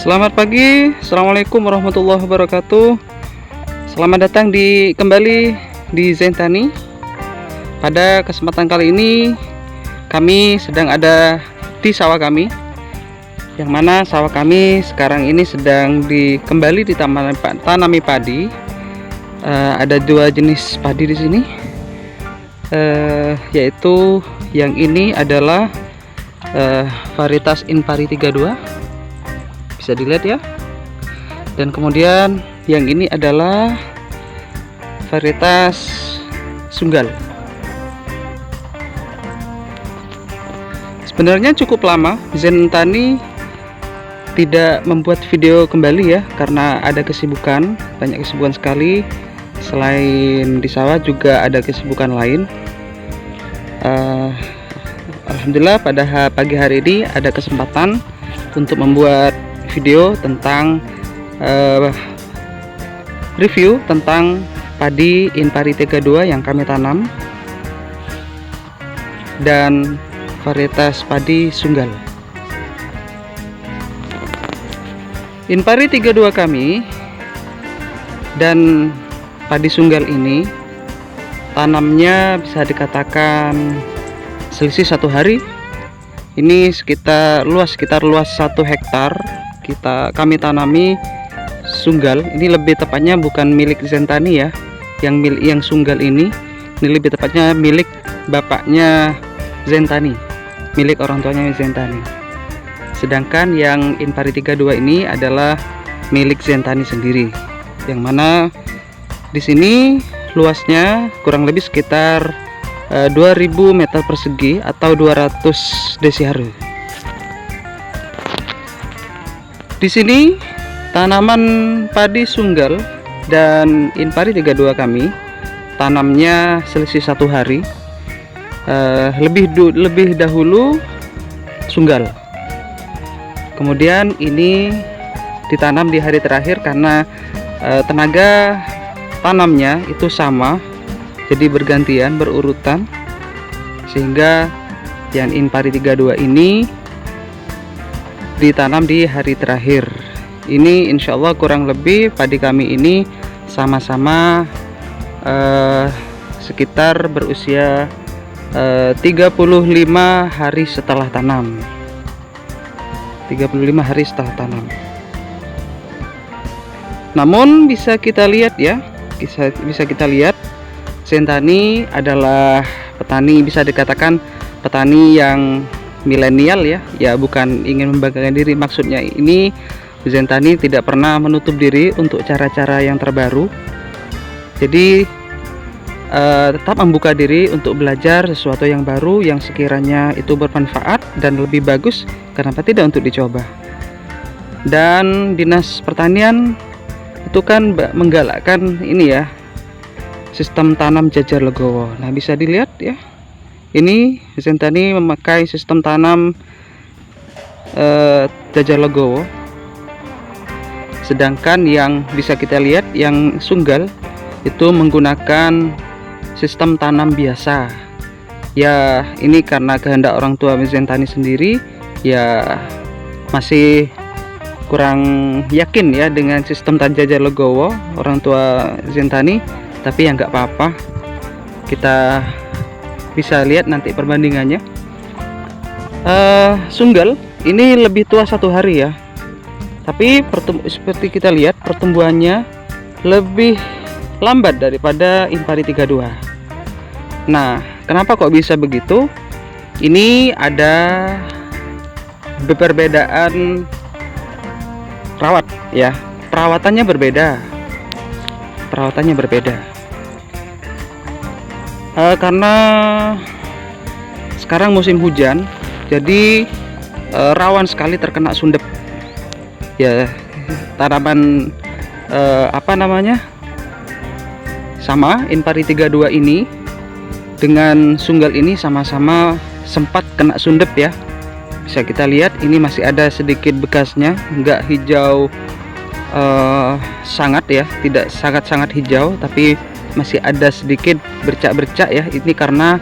Selamat pagi, Assalamualaikum warahmatullahi wabarakatuh. Selamat datang kembali di Zentani. Pada kesempatan kali ini kami sedang ada di sawah kami, yang mana sawah kami sekarang ini sedang kembali ditanami padi. Ada dua jenis padi di sini, yaitu yang ini adalah varietas Inpari 32, bisa dilihat ya, dan kemudian yang ini adalah varietas Sunggal. Sebenarnya cukup lama Zentani tidak membuat video kembali ya, karena ada kesibukan, banyak kesibukan sekali. Selain di sawah juga ada kesibukan lain. Alhamdulillah pada pagi hari ini ada kesempatan untuk membuat video tentang review tentang padi Inpari 32 yang kami tanam dan varietas padi Sunggal. Inpari 32 kami dan padi Sunggal ini tanamnya bisa dikatakan selisih 1 hari. Ini sekitar luas 1 hektar kami tanami Sunggal. Ini lebih tepatnya bukan milik Zentani ya, yang Sunggal ini lebih tepatnya milik bapaknya Zentani, milik orang tuanya Zentani. Sedangkan yang Inpari 32 ini adalah milik Zentani sendiri, yang mana di sini luasnya kurang lebih sekitar 2000 meter persegi atau 200 desiare. Di sini tanaman padi Sunggal dan Inpari 32 kami tanamnya selisih 1 hari. Lebih dahulu Sunggal, kemudian ini ditanam di hari terakhir karena tenaga tanamnya itu sama, jadi bergantian, berurutan, sehingga yang Inpari 32 ini ditanam di hari terakhir. Ini insya Allah kurang lebih padi kami ini sama-sama sekitar berusia 35 hari setelah tanam. 35 hari setelah tanam. Namun bisa kita lihat ya, bisa kita lihat Zentani adalah petani, bisa dikatakan petani yang milenial ya, bukan ingin membanggakan diri. Maksudnya ini Zentani tidak pernah menutup diri untuk cara-cara yang terbaru. Jadi tetap membuka diri untuk belajar sesuatu yang baru yang sekiranya itu bermanfaat dan lebih bagus, kenapa tidak untuk dicoba. Dan Dinas Pertanian itu kan menggalakkan ini ya, sistem tanam jajar legowo. Nah, bisa dilihat ya, ini Zentani memakai sistem tanam jajar legowo. Sedangkan yang bisa kita lihat yang Sunggal itu menggunakan sistem tanam biasa. Ya, ini karena kehendak orang tua Zentani sendiri ya, masih kurang yakin ya dengan sistem jajar legowo orang tua Zentani, tapi ya nggak apa-apa, kita bisa lihat nanti perbandingannya. Sunggal ini lebih tua 1 hari ya, tapi seperti kita lihat pertumbuhannya lebih lambat daripada Inpari 32. Nah, kenapa kok bisa begitu? Ini ada perbedaan rawat ya, perawatannya berbeda. Karena sekarang musim hujan, jadi rawan sekali terkena sundep ya. Tanaman sama Inpari 32 ini dengan Sunggal ini sama-sama sempat kena sundep ya. Bisa kita lihat ini masih ada sedikit bekasnya, enggak hijau sangat ya, tidak sangat-sangat hijau, tapi masih ada sedikit bercak-bercak ya. Ini karena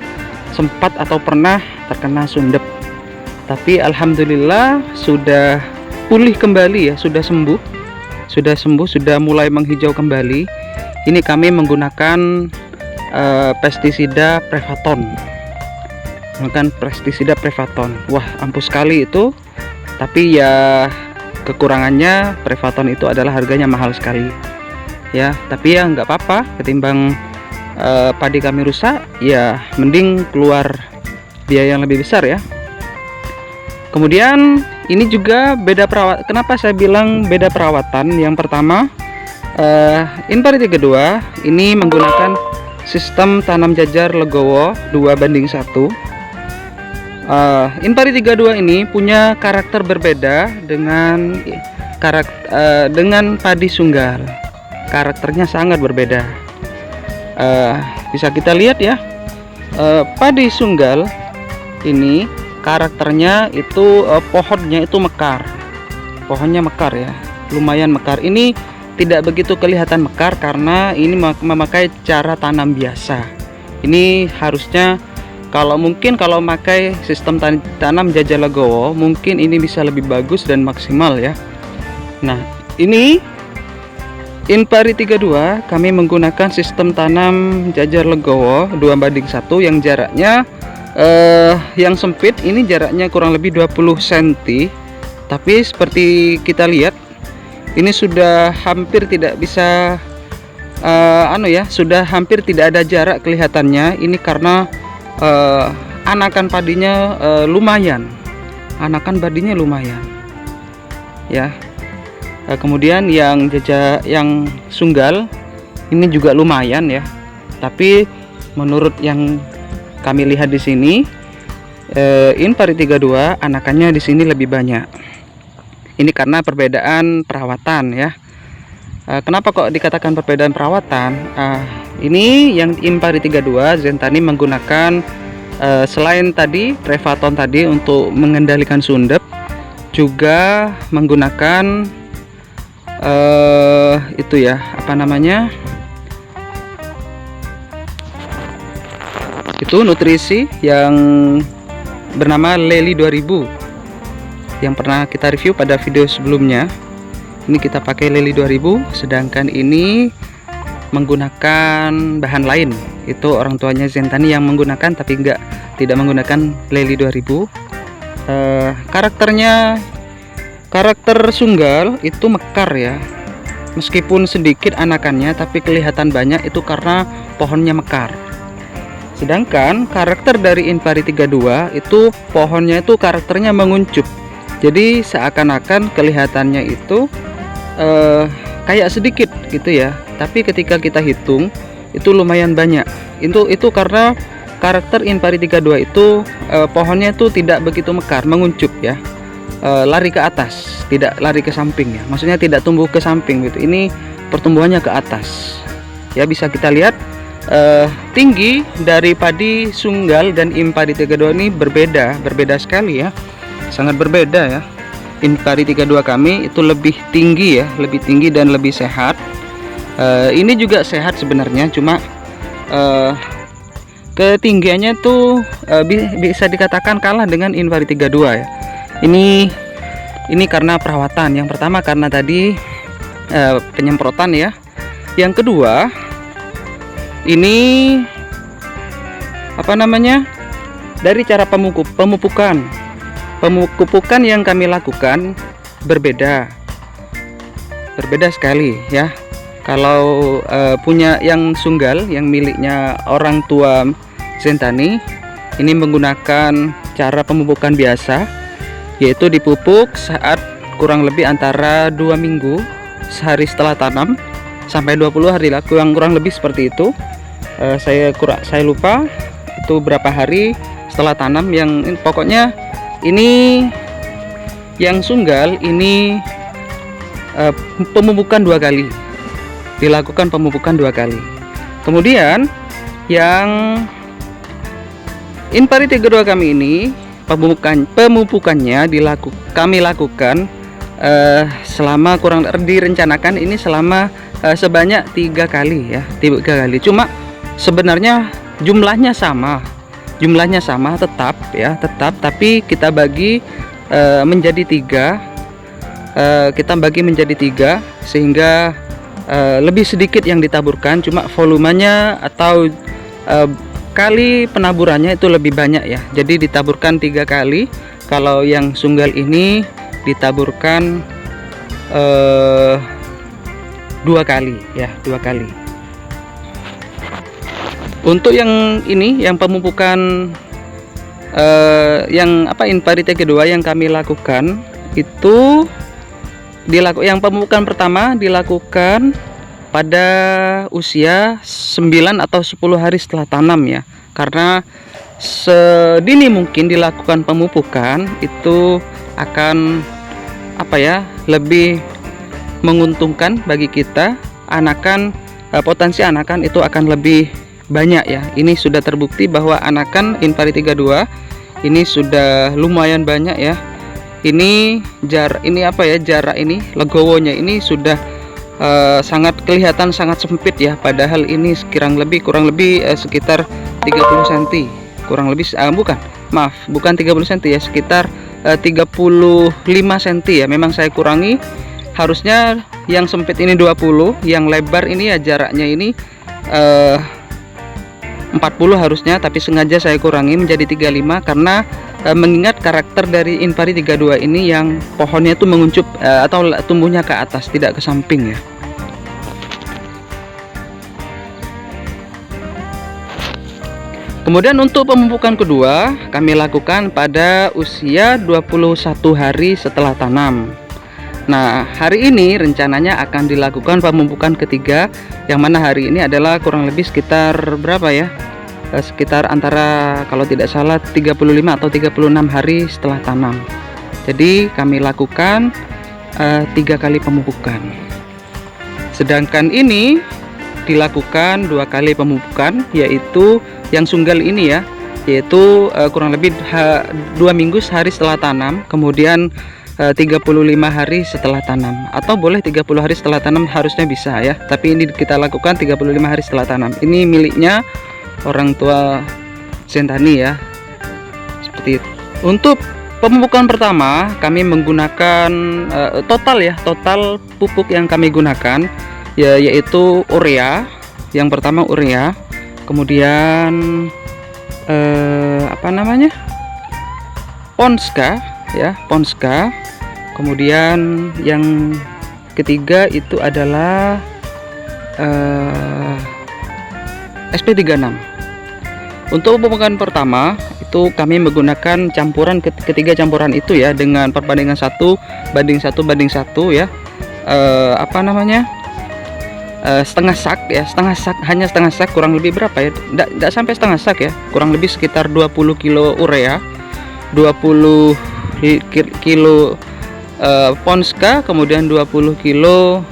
pernah terkena sundep. Tapi alhamdulillah sudah pulih kembali ya, sudah sembuh, sudah mulai menghijau kembali. Ini kami menggunakan pestisida Prevaton, wah ampuh sekali itu. Tapi ya kekurangannya Prevaton itu adalah harganya mahal sekali ya, tapi ya nggak apa-apa, ketimbang padi kami rusak ya mending keluar biaya yang lebih besar ya. Kemudian ini juga beda perawat. Kenapa saya bilang beda perawatan? Yang pertama, Inpari 32 ini menggunakan sistem tanam jajar legowo 2:1. Inpari 32 ini punya karakter berbeda dengan padi sunggal. Karakternya sangat berbeda. Bisa kita lihat ya, padi sunggal ini karakternya itu pohonnya itu mekar, pohonnya mekar ya, lumayan mekar. Ini tidak begitu kelihatan mekar karena ini memakai cara tanam biasa. Ini harusnya kalau pakai sistem tanam jajar legowo mungkin ini bisa lebih bagus dan maksimal ya. Nah, ini Inpari 32 kami menggunakan sistem tanam jajar legowo 2:1 yang jaraknya yang sempit ini jaraknya kurang lebih 20 cm, tapi seperti kita lihat ini sudah hampir tidak bisa sudah hampir tidak ada jarak kelihatannya. Ini karena anakan padinya lumayan ya. Kemudian yang sunggal ini juga lumayan ya, tapi menurut yang kami lihat di sini Inpari 32 anakannya di sini lebih banyak. Ini karena perbedaan perawatan ya. Kenapa kok dikatakan perbedaan perawatan? Ini yang Inpari 32 Zentani menggunakan selain tadi Prevaton tadi untuk mengendalikan sundep, juga menggunakan itu ya, apa namanya, itu nutrisi yang bernama Lely 2000 yang pernah kita review pada video sebelumnya. Ini kita pakai Lely 2000, sedangkan ini menggunakan bahan lain. Itu orang tuanya Zentani yang menggunakan, tapi tidak menggunakan Lely 2000. Karakter sunggal itu mekar ya, meskipun sedikit anakannya tapi kelihatan banyak, itu karena pohonnya mekar. Sedangkan karakter dari Inpari 32 itu pohonnya itu karakternya menguncup, jadi seakan-akan kelihatannya itu kayak sedikit gitu ya, tapi ketika kita hitung itu lumayan banyak. Itu karena karakter Inpari 32 itu pohonnya itu tidak begitu mekar, menguncup ya, lari ke atas, tidak lari ke samping ya, maksudnya tidak tumbuh ke samping gitu. Ini pertumbuhannya ke atas ya. Bisa kita lihat tinggi dari padi sunggal dan Inpari 32 ini berbeda sekali ya, sangat berbeda ya. Inpari 32 kami itu lebih tinggi ya, lebih tinggi dan lebih sehat. Ini juga sehat sebenarnya, cuma ketinggiannya tuh bisa dikatakan kalah dengan Inpari 32 ya. Ini karena perawatan. Yang pertama karena tadi penyemprotan ya. Yang kedua ini apa namanya, dari cara pemupukan yang kami lakukan berbeda sekali ya. Kalau punya yang sunggal yang miliknya orang tua Zentani ini menggunakan cara pemupukan biasa, yaitu dipupuk saat kurang lebih antara 2 minggu, sehari setelah tanam sampai 20 hari lah, kurang lebih seperti itu. Saya lupa itu berapa hari setelah tanam. Yang pokoknya ini yang sunggal ini pemupukan 2 kali, dilakukan pemupukan 2 kali. Kemudian yang Inpari 32 kami ini pemupukannya kami lakukan selama direncanakan ini selama sebanyak 3 kali ya, 3 kali. Cuma sebenarnya jumlahnya sama tetap, tapi kita bagi menjadi 3. kita bagi menjadi 3 sehingga lebih sedikit yang ditaburkan, cuma volumenya atau kali penaburannya itu lebih banyak ya. Jadi ditaburkan 3 kali. Kalau yang sunggal ini ditaburkan 2 kali ya, 2 kali. Untuk yang ini, yang pemupukan yang inpari kedua yang kami lakukan itu yang pemupukan pertama dilakukan pada usia 9 atau 10 hari setelah tanam ya, karena sedini mungkin dilakukan pemupukan itu akan lebih menguntungkan bagi kita. Potensi anakan itu akan lebih banyak ya. Ini sudah terbukti bahwa anakan Inpari 32 ini sudah lumayan banyak ya. Ini jarak ini legowonya ini sudah sangat kelihatan sangat sempit ya, padahal ini kurang lebih sekitar 30 cm, bukan 30 cm ya, sekitar 35 cm ya. Memang saya kurangi, harusnya yang sempit ini 20, yang lebar ini ya jaraknya ini 40 harusnya, tapi sengaja saya kurangi menjadi 35 karena mengingat karakter dari Inpari 32 ini yang pohonnya itu menguncup atau tumbuhnya ke atas, tidak ke samping ya. Kemudian untuk pemupukan kedua kami lakukan pada usia 21 hari setelah tanam. Nah, hari ini rencananya akan dilakukan pemupukan ketiga, yang mana hari ini adalah kurang lebih sekitar berapa ya? Sekitar antara, kalau tidak salah, 35 atau 36 hari setelah tanam. Jadi kami lakukan 3 kali pemupukan. Sedangkan ini dilakukan 2 kali pemupukan, yaitu yang sunggal ini ya, yaitu kurang lebih 2 minggu sehari setelah tanam, kemudian 35 hari setelah tanam, atau boleh 30 hari setelah tanam, harusnya bisa ya, tapi ini kita lakukan 35 hari setelah tanam. Ini miliknya orang tua Zentani ya, seperti itu. Untuk pemupukan pertama kami menggunakan total pupuk yang kami gunakan ya, yaitu urea. Yang pertama urea, kemudian Ponska ya, Ponska. Kemudian yang ketiga itu adalah SP36. Untuk pemupukan pertama itu kami menggunakan campuran ketiga campuran itu ya, dengan perbandingan 1 banding 1 ya. Setengah sak ya, hanya setengah sak, kurang lebih berapa ya, tidak sampai setengah sak ya, kurang lebih sekitar 20 kilo urea, 20 kilo Ponska, kemudian 20 kilo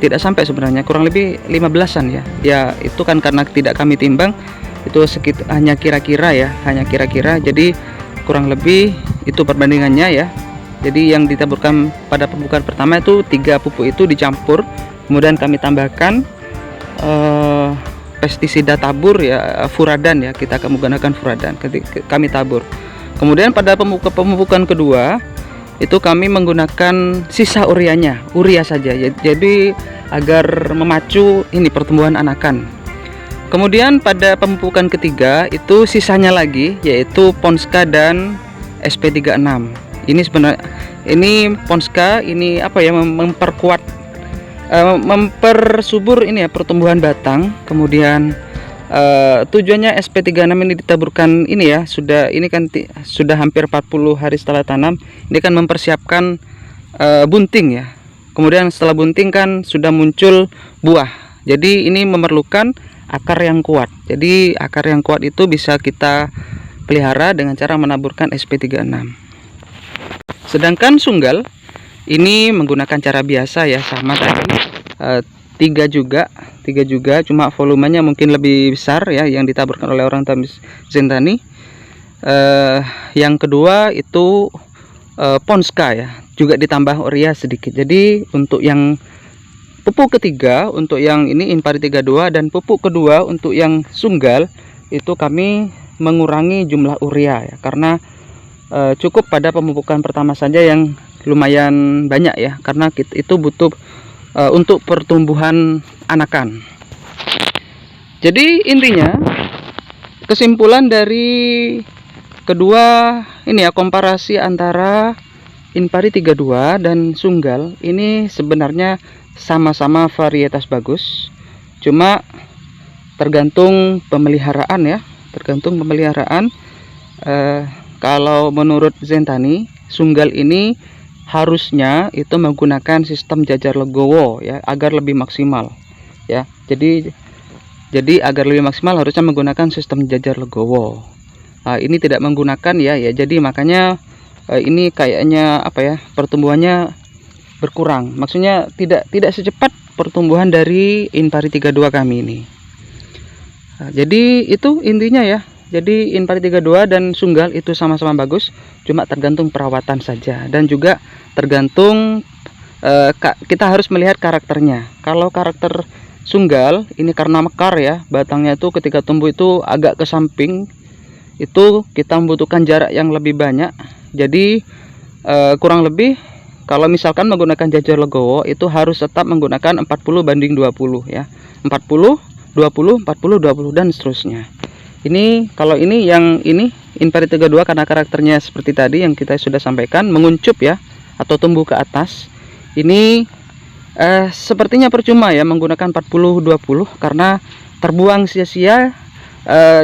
tidak sampai sebenarnya, kurang lebih 15-an ya. Ya itu kan karena tidak kami timbang, itu sekitar hanya kira-kira ya, jadi kurang lebih itu perbandingannya ya. Jadi yang ditaburkan pada pemupukan pertama itu 3 pupuk itu dicampur, kemudian kami tambahkan pestisida tabur ya, furadan ya, kita menggunakan furadan kami tabur. Kemudian pada pemupukan kedua itu kami menggunakan sisa urea saja ya, jadi agar memacu ini pertumbuhan anakan. Kemudian pada pemupukan ketiga itu sisanya lagi, yaitu Ponska dan SP36. Ini Ponska ini memperkuat, mempersubur ini ya pertumbuhan batang. Kemudian tujuannya SP36 ini ditaburkan ini ya, sudah hampir 40 hari setelah tanam. Ini kan mempersiapkan bunting ya. Kemudian setelah bunting kan sudah muncul buah. Jadi ini memerlukan akar yang kuat. Jadi akar yang kuat itu bisa kita pelihara dengan cara menaburkan SP36. Sedangkan sunggal ini menggunakan cara biasa ya, sama tadi, 3 juga, cuma volumenya mungkin lebih besar ya yang ditaburkan oleh orang Zentani. Yang kedua itu Ponska ya, juga ditambah urea sedikit. Jadi untuk yang pupuk ketiga, untuk yang ini Inpari 32, dan pupuk kedua untuk yang sunggal itu kami mengurangi jumlah urea ya, karena cukup pada pemupukan pertama saja yang lumayan banyak ya, karena itu butuh untuk pertumbuhan anakan. Jadi intinya kesimpulan dari kedua ini ya, komparasi antara Inpari 32 dan Sunggal ini sebenarnya sama-sama varietas bagus, cuma tergantung pemeliharaan ya, tergantung pemeliharaan. Kalau menurut Zentani, Sunggal ini harusnya itu menggunakan sistem jajar legowo ya, agar lebih maksimal ya. Jadi agar lebih maksimal harusnya menggunakan sistem jajar legowo. Nah, ini tidak menggunakan ya, jadi makanya ini kayaknya apa ya, pertumbuhannya berkurang. Maksudnya tidak secepat pertumbuhan dari Inpari 32 kami ini. Nah, jadi itu intinya ya. Jadi Inpari 32 dan Sunggal itu sama-sama bagus, cuma tergantung perawatan saja, dan juga tergantung kita harus melihat karakternya. Kalau karakter Sunggal ini karena mekar ya, batangnya itu ketika tumbuh itu agak ke samping, itu kita membutuhkan jarak yang lebih banyak. Jadi kurang lebih kalau misalkan menggunakan jajar legowo itu harus tetap menggunakan 40/20 ya, 40 20 40 20 dan seterusnya. Ini kalau ini yang ini Inpari 32 karena karakternya seperti tadi yang kita sudah sampaikan, menguncup ya atau tumbuh ke atas. Ini sepertinya percuma ya menggunakan 40/20 karena terbuang sia-sia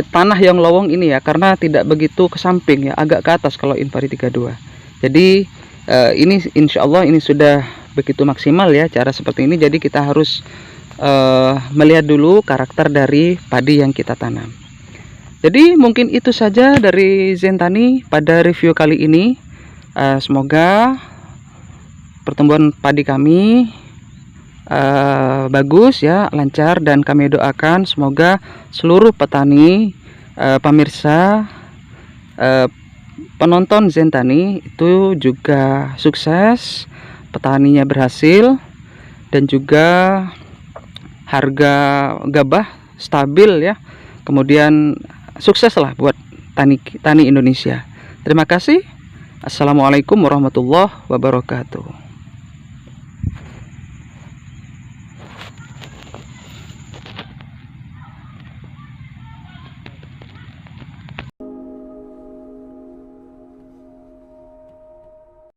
tanah yang lowong ini ya, karena tidak begitu ke samping ya, agak ke atas kalau Inpari 32. Jadi ini insya Allah ini sudah begitu maksimal ya cara seperti ini. Jadi kita harus melihat dulu karakter dari padi yang kita tanam. Jadi mungkin itu saja dari Zentani pada review kali ini. Semoga pertumbuhan padi kami bagus ya, lancar, dan kami doakan semoga seluruh petani, pemirsa, penonton Zentani itu juga sukses, petaninya berhasil, dan juga harga gabah stabil ya. Kemudian sukseslah buat tani Indonesia. Terima kasih. Assalamualaikum warahmatullahi wabarakatuh.